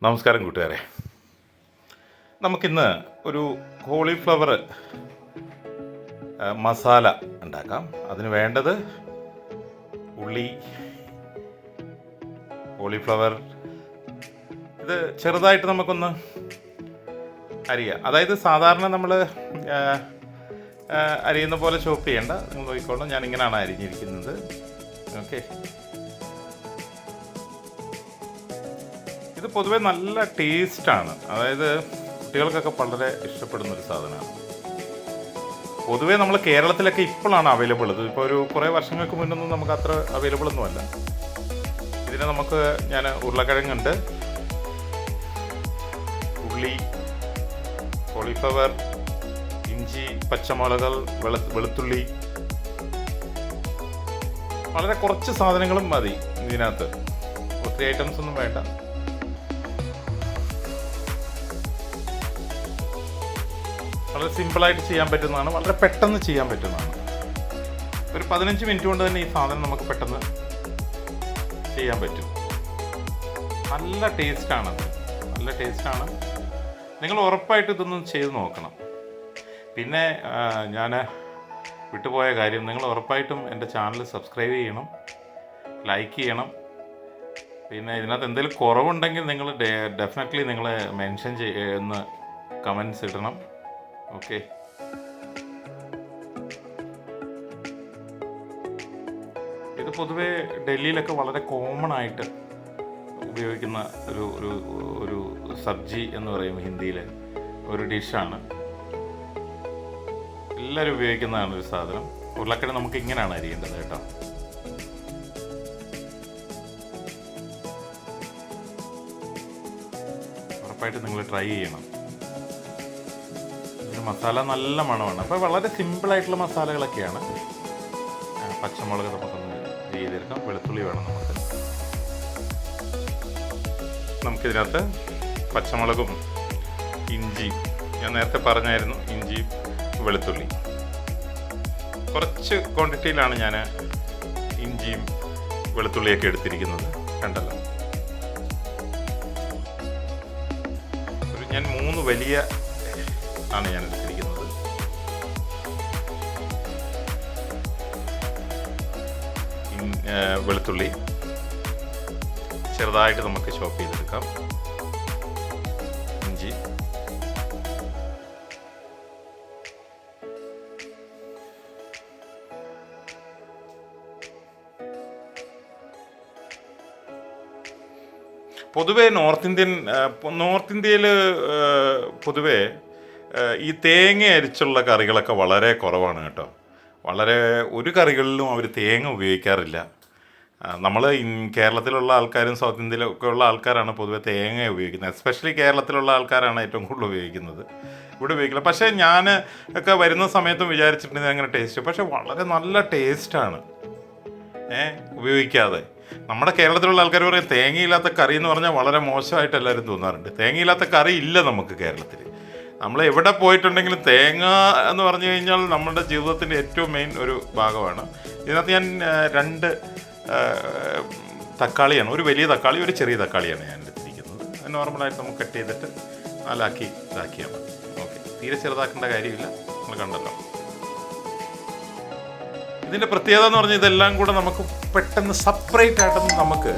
നമസ്കാരം കൂട്ടുകാരെ. നമുക്കിന്ന് ഒരു കോളിഫ്ലവർ മസാല ഉണ്ടാക്കാം. അതിന് വേണ്ടത് ഉള്ളി, കോളിഫ്ലവർ. ഇത് ചെറുതായിട്ട് നമുക്കൊന്ന് അരിയാം. അതായത് സാധാരണ നമ്മൾ അരിയുന്ന പോലെ ചോപ്പ് ചെയ്യേണ്ട. നിങ്ങൾ നോക്കിക്കോളാം, ഞാൻ ഇങ്ങനെയാണ് അരിഞ്ഞിരിക്കുന്നത്. ഓക്കെ, ഇത് പൊതുവെ നല്ല ടേസ്റ്റാണ്. അതായത് കുട്ടികൾക്കൊക്കെ വളരെ ഇഷ്ടപ്പെടുന്നൊരു സാധനമാണ്. പൊതുവേ നമ്മൾ കേരളത്തിലൊക്കെ ഇപ്പോഴാണ് അവൈലബിൾ. ഇത് ഇപ്പോൾ ഒരു കുറേ വർഷങ്ങൾക്ക് മുന്നൊന്നും നമുക്ക് അത്ര അവൈലബിൾ ഒന്നുമല്ല. ഇതിന് നമുക്ക് ഞാൻ ഉരുളക്കിഴങ്ങുണ്ട്, ഉള്ളി, കോളിഫ്ലവർ, ഇഞ്ചി, പച്ചമുളകൾ, വെളുത്തുള്ളി, വളരെ കുറച്ച് സാധനങ്ങളും മതി ഇതിനകത്ത്. ഒത്തിരി ഐറ്റംസ് ഒന്നും വേണ്ട. വളരെ സിമ്പിളായിട്ട് ചെയ്യാൻ പറ്റുന്നതാണ്, വളരെ പെട്ടെന്ന് ചെയ്യാൻ പറ്റുന്നതാണ്. ഒരു 15 മിനിറ്റ് കൊണ്ട് തന്നെ ഈ സാധനം നമുക്ക് പെട്ടെന്ന് ചെയ്യാൻ പറ്റും. നല്ല ടേസ്റ്റാണത്, നല്ല ടേസ്റ്റാണ്. നിങ്ങൾ ഉറപ്പായിട്ട് ഇതൊന്നും ചെയ്ത് നോക്കണം. പിന്നെ ഞാൻ വിട്ടുപോയ കാര്യം, നിങ്ങൾ ഉറപ്പായിട്ടും എൻ്റെ ചാനൽ സബ്സ്ക്രൈബ് ചെയ്യണം, ലൈക്ക് ചെയ്യണം. പിന്നെ ഇതിനകത്ത് എന്തെങ്കിലും കുറവുണ്ടെങ്കിൽ നിങ്ങൾ ഡെഫിനറ്റ്ലി നിങ്ങൾ മെൻഷൻ ചെയ്യുന്ന കമൻസ് ഇടണം. ഓക്കെ, ഇത് പൊതുവേ ഡൽഹിയിലൊക്കെ വളരെ കോമൺ ആയിട്ട് ഉപയോഗിക്കുന്ന ഒരു സബ്ജി എന്ന് പറയും ഹിന്ദിയിലെ ഒരു ഡിഷാണ്. എല്ലാവരും ഉപയോഗിക്കുന്നതാണ് ഒരു സാധനം. ഉരുളക്കിഴങ്ങ് നമുക്ക് ഇങ്ങനെയാണ് അരിയേണ്ടത് കേട്ടോ. ഉറപ്പായിട്ട് നിങ്ങൾ ട്രൈ ചെയ്യണം. മസാല നല്ല മണമാണ്. അപ്പോൾ വളരെ സിമ്പിളായിട്ടുള്ള മസാലകളൊക്കെയാണ്. പച്ചമുളക് നമുക്കൊന്ന് ചെയ്തെടുക്കാം. വെളുത്തുള്ളി വേണം നമുക്കിതിനകത്ത് പച്ചമുളകും ഇഞ്ചിയും, ഞാൻ നേരത്തെ പറഞ്ഞായിരുന്നു, ഇഞ്ചിയും വെളുത്തുള്ളി കുറച്ച് ക്വാണ്ടിറ്റിയിലാണ് ഞാൻ ഇഞ്ചിയും വെളുത്തുള്ളിയൊക്കെ എടുത്തിരിക്കുന്നത്. കണ്ടല്ലോ, ഞാൻ 3 വലിയ ആണ് ഞാൻ എടുത്തിരിക്കുന്നത്. വെളുത്തുള്ളി ചെറുതായിട്ട് നമുക്ക് ചോപ്പ് ചെയ്തെടുക്കാം. ഇഞ്ചി, പൊതുവേ നോർത്ത് ഇന്ത്യയിൽ പൊതുവേ ഈ തേങ്ങ അരിച്ചുള്ള കറികളൊക്കെ വളരെ കുറവാണ് കേട്ടോ. ഒരു കറികളിലും അവർ തേങ്ങ ഉപയോഗിക്കാറില്ല. നമ്മൾ കേരളത്തിലുള്ള ആൾക്കാരും സൗത്ത് ഇന്ത്യയിലൊക്കെ ഉള്ള ആൾക്കാരാണ് പൊതുവെ തേങ്ങ ഉപയോഗിക്കുന്നത്. എസ്പെഷ്യലി കേരളത്തിലുള്ള ആൾക്കാരാണ് ഏറ്റവും കൂടുതൽ ഉപയോഗിക്കുന്നത്. ഇവിടെ ഉപയോഗിക്കില്ല. പക്ഷേ ഞാൻ ഒക്കെ വരുന്ന സമയത്തും വിചാരിച്ചിട്ടുണ്ട് അങ്ങനെ ടേസ്റ്റ്, പക്ഷേ വളരെ നല്ല ടേസ്റ്റാണ് ഉപയോഗിക്കാതെ. നമ്മുടെ കേരളത്തിലുള്ള ആൾക്കാർ പറയും തേങ്ങയില്ലാത്ത കറി എന്ന് പറഞ്ഞാൽ വളരെ മോശമായിട്ട് എല്ലാവരും തോന്നാറുണ്ട്. തേങ്ങയില്ലാത്ത കറി ഇല്ല നമുക്ക് കേരളത്തിൽ. നമ്മൾ എവിടെ പോയിട്ടുണ്ടെങ്കിലും തേങ്ങ എന്ന് പറഞ്ഞു കഴിഞ്ഞാൽ നമ്മുടെ ജീവിതത്തിൻ്റെ ഏറ്റവും മെയിൻ ഒരു ഭാഗമാണ്. ഇതിനകത്ത് ഞാൻ 2 തക്കാളിയാണ്, ഒരു വലിയ തക്കാളി, ഒരു ചെറിയ തക്കാളിയാണ് ഞാൻ എടുത്തിരിക്കുന്നത്. നോർമലായിട്ട് നമുക്ക് കട്ട് ചെയ്തിട്ട് നാലാക്കി ഇതാക്കിയാൽ മതി. ഓക്കെ, തീരെ ചെറുതാക്കേണ്ട കാര്യമില്ല. നമ്മൾ കണ്ടല്ലോ. ഇതിൻ്റെ പ്രത്യേകത എന്ന് പറഞ്ഞാൽ ഇതെല്ലാം കൂടെ നമുക്ക് പെട്ടെന്ന് സെപ്പറേറ്റ് ആയിട്ടൊന്നും നമുക്ക്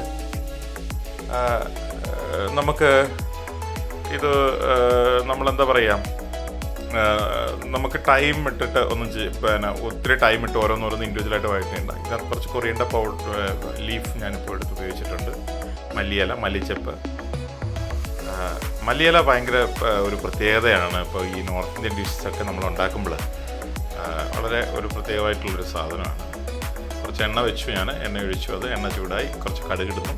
ഇത് നമ്മളെന്താ പറയുക, നമുക്ക് ടൈം ഇട്ടിട്ട് ഒത്തിരി ടൈം ഇട്ട് ഓരോന്നോരോന്ന് ഇൻഡിവിജ്വലായിട്ട് വഴറ്റേണ്ട. ഇതിനകത്ത് കുറച്ച് കൊറിയണ്ട ലീഫ് ഞാനിപ്പോൾ എടുത്ത് ഉപയോഗിച്ചിട്ടുണ്ട്. മല്ലിയില, മല്ലിച്ചപ്പ്. മല്ലിയില ഭയങ്കര ഒരു പ്രത്യേകതയാണ്. ഇപ്പോൾ ഈ നോർത്ത് ഇന്ത്യൻ ഡിഷസൊക്കെ നമ്മൾ ഉണ്ടാക്കുമ്പോൾ വളരെ ഒരു പ്രത്യേകമായിട്ടുള്ളൊരു സാധനമാണ്. കുറച്ച് എണ്ണ വെച്ചു, എണ്ണ ഒഴിച്ചു. അത് എണ്ണ ചൂടായി, കുറച്ച് കടുകിടുന്നു.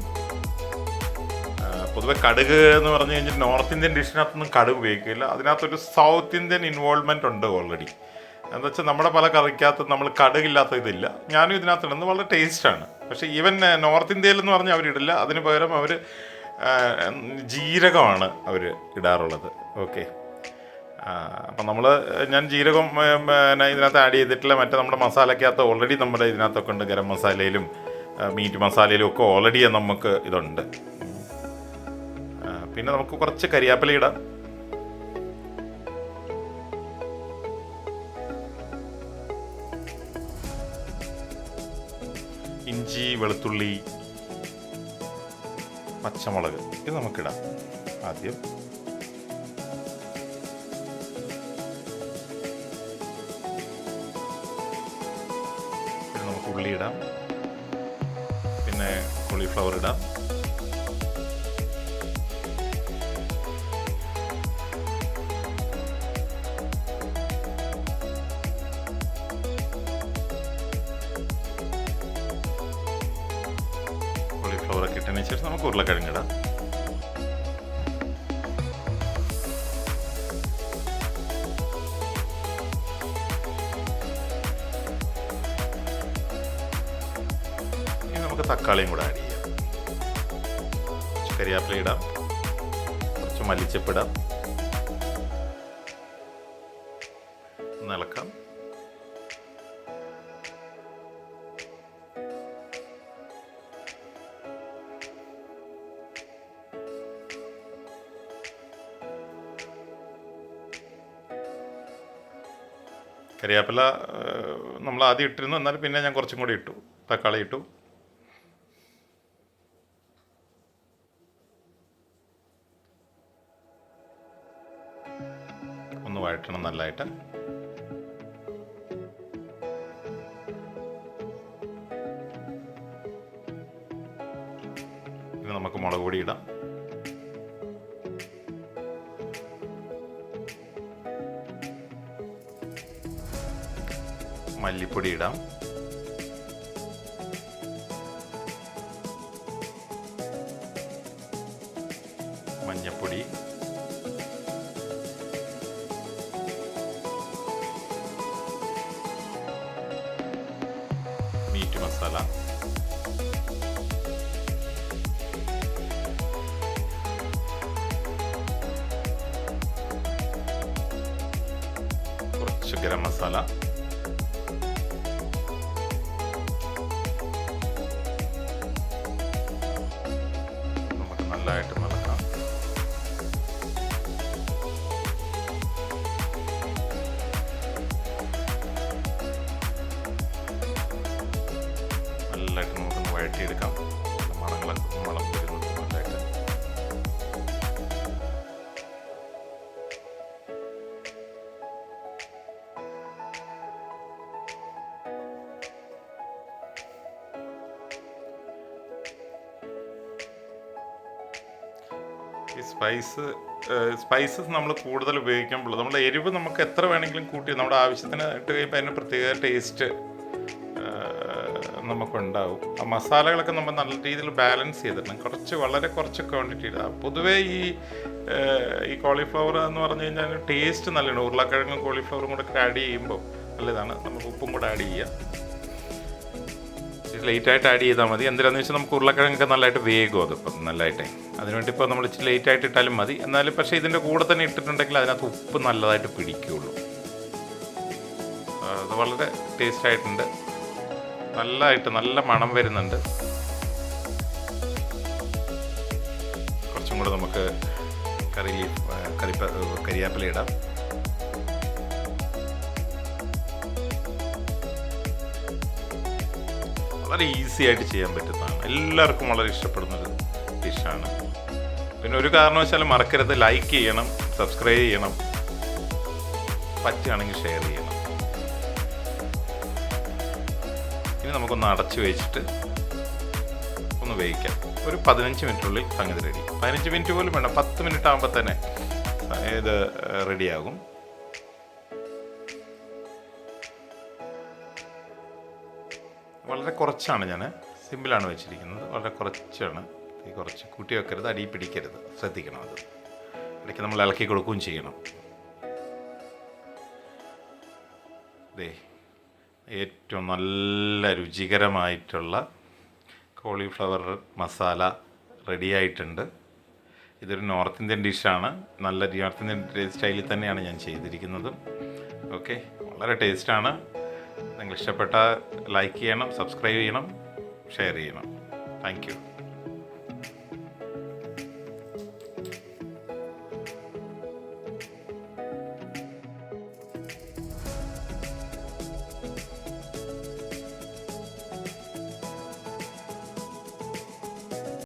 പൊതുവെ കടുക് എന്ന് പറഞ്ഞു കഴിഞ്ഞാൽ നോർത്ത് ഇന്ത്യൻ ഡിഷിനകത്തൊന്നും കടുക് ഉപയോഗിക്കില്ല. അതിനകത്തൊരു സൗത്ത് ഇന്ത്യൻ ഇൻവോൾവ്മെൻ്റ് ഉണ്ട് ഓൾറെഡി. എന്താ വെച്ചാൽ നമ്മുടെ പല കറിക്കകത്ത് നമ്മൾ കടുകില്ലാത്ത ഇതില്ല. ഞാനും ഇതിനകത്തുണ്ടെന്ന് വളരെ ടേസ്റ്റാണ്. പക്ഷേ ഈവൻ നോർത്ത് ഇന്ത്യയിലെന്ന് പറഞ്ഞാൽ അവരിടില്ല. അതിന് പകരം അവർ ജീരകമാണ് അവർ ഇടാറുള്ളത്. ഓക്കെ, അപ്പം ഞാൻ ജീരകം ഇതിനകത്ത് ആഡ് ചെയ്തിട്ടില്ല. മറ്റേ നമ്മുടെ മസാലയ്ക്കകത്ത് ഓൾറെഡി നമ്മുടെ ഇതിനകത്തൊക്കെ ഉണ്ട്. ഗരം മസാലയിലും മീറ്റ് മസാലയിലും ഒക്കെ ഓൾറെഡി നമുക്ക് ഇതുണ്ട്. പിന്നെ നമുക്ക് കുറച്ച് കരിയാപ്പില ഇടാം. ഇഞ്ചി, വെളുത്തുള്ളി, പച്ചമുളക് ഇത് നമുക്കിടാം ആദ്യം. പിന്നെ നമുക്ക് ഉള്ളി ഇടാം, പിന്നെ കോളിഫ്ലവർ ഇടാം. കോളിഫ്ലവറൊക്കെ ഇട്ടതിന് ശേഷം നമുക്ക് ഉരുളക്കിഴങ്ങിടാം. ഇനി നമുക്ക് തക്കാളിയും കൂടെ ആഡ് ചെയ്യാം. കുറച്ച് കരിയാപ്പില ഇടാം, കുറച്ച് മല്ലിച്ചപ്പ് ഇടാം, ഒന്ന് ഇളക്കാം. കരിയാപ്പില നമ്മൾ ആദ്യം ഇട്ടിരുന്നു, എന്നാൽ പിന്നെ ഞാൻ കുറച്ചും കൂടി ഇട്ടു. തക്കാളി ഇട്ടു. ഒന്ന് വഴറ്റണം നല്ലതായിട്ട്. പിന്നെ നമുക്ക് മുളക് പൊടി ഇടാം. മല്ലിപ്പൊടി ഇടാം. മഞ്ഞപ്പൊടി, മീറ്റ് മസാല, കുറച്ച് ഗരം മസാല, നല്ലതായിട്ട് മറക്കാം. നല്ലതായിട്ട് നമുക്കൊന്ന് വഴറ്റിയെടുക്കാം. മണങ്ങളൊക്കെ മണം വരുന്നുണ്ട് നല്ലതായിട്ട്. ഈ സ്പൈസസ് നമ്മൾ കൂടുതൽ ഉപയോഗിക്കുമ്പോൾ നമ്മുടെ എരിവ് നമുക്ക് എത്ര വേണമെങ്കിലും കൂട്ടി നമ്മുടെ ആവശ്യത്തിന് ഇട്ട് കഴിയുമ്പോൾ അതിന് പ്രത്യേക ടേസ്റ്റ് നമുക്കുണ്ടാവും. ആ മസാലകളൊക്കെ നമ്മൾ നല്ല രീതിയിൽ ബാലൻസ് ചെയ്തിട്ടുണ്ട്. വളരെ കുറച്ച് ക്വാണ്ടിറ്റി ഇടാം. പൊതുവേ ഈ കോളിഫ്ലവർ എന്ന് പറഞ്ഞു കഴിഞ്ഞാൽ ടേസ്റ്റ് നല്ലതാണ്. ഉരുളക്കിഴങ്ങും കോളിഫ്ലവറും കൂടെ ആഡ് ചെയ്യുമ്പോൾ നല്ലതാണ്. നമുക്ക് ഉപ്പും കൂടെ ആഡ് ചെയ്യാം. ലേറ്റായിട്ട് ആഡ് ചെയ്താൽ മതി. എന്തിനാന്ന് വെച്ചാൽ നമുക്ക് ഉരുളക്കിഴങ്ങൊക്കെ നല്ലതായിട്ട് വേഗം അതിപ്പം നല്ലതായിട്ട്. അതിനുവേണ്ടി ഇപ്പോൾ നമ്മൾ ഇച്ചിരി ലേറ്റായിട്ട് ഇട്ടാലും മതി. എന്നാലും പക്ഷേ ഇതിൻ്റെ കൂടെ തന്നെ ഇട്ടിട്ടുണ്ടെങ്കിൽ അതിനകത്ത് ഉപ്പ് നല്ലതായിട്ട് പിടിക്കുകയുള്ളൂ. അത് വളരെ ടേസ്റ്റായിട്ടുണ്ട്. നല്ല മണം വരുന്നുണ്ട്. കുറച്ചും കൂടെ നമുക്ക് കരിയാപ്പില ഇടാം. വളരെ ഈസി ആയിട്ട് ചെയ്യാൻ പറ്റുന്നതാണ്. എല്ലാവർക്കും വളരെ ഇഷ്ടപ്പെടുന്നൊരു ഡിഷാണ്. പിന്നെ ഒരു കാരണവശാലും മറക്കരുത്, ലൈക്ക് ചെയ്യണം, സബ്സ്ക്രൈബ് ചെയ്യണം, പറ്റുകയാണെങ്കിൽ ഷെയർ ചെയ്യണം. ഇനി നമുക്കൊന്ന് അടച്ചു വെച്ചിട്ട് ഒന്ന് വേവിക്കാം. ഒരു 15 മിനിറ്റിനുള്ളിൽ സംഗതി റെഡി. 15 മിനിറ്റ് പോലും വേണ്ട, 10 മിനിറ്റ് ആകുമ്പോൾ തന്നെ ഇത് റെഡിയാകും. വളരെ കുറച്ചാണ്, ഞാൻ സിമ്പിളാണ് വെച്ചിരിക്കുന്നത്. വളരെ കുറച്ചാണ്. കുറച്ച് കൂട്ടി വെക്കരുത്, അടി പിടിക്കരുത്, ശ്രദ്ധിക്കണം. അത് ഇടയ്ക്ക് നമ്മൾ ഇളക്കി കൊടുക്കുകയും ചെയ്യണം. ഏറ്റവും നല്ല രുചികരമായിട്ടുള്ള കോളിഫ്ലവർ മസാല റെഡിയായിട്ടുണ്ട്. ഇതൊരു നോർത്ത് ഇന്ത്യൻ ഡിഷാണ്. നല്ല നോർത്ത് ഇന്ത്യൻ സ്റ്റൈലിൽ തന്നെയാണ് ഞാൻ ചെയ്തിരിക്കുന്നത്. ഓക്കെ, വളരെ ടേസ്റ്റാണ്. നിങ്ങൾ ഇഷ്ടപ്പെട്ടാൽ ലൈക്ക് ചെയ്യണം, സബ്സ്ക്രൈബ് ചെയ്യണം, ഷെയർ ചെയ്യണം. Thank you.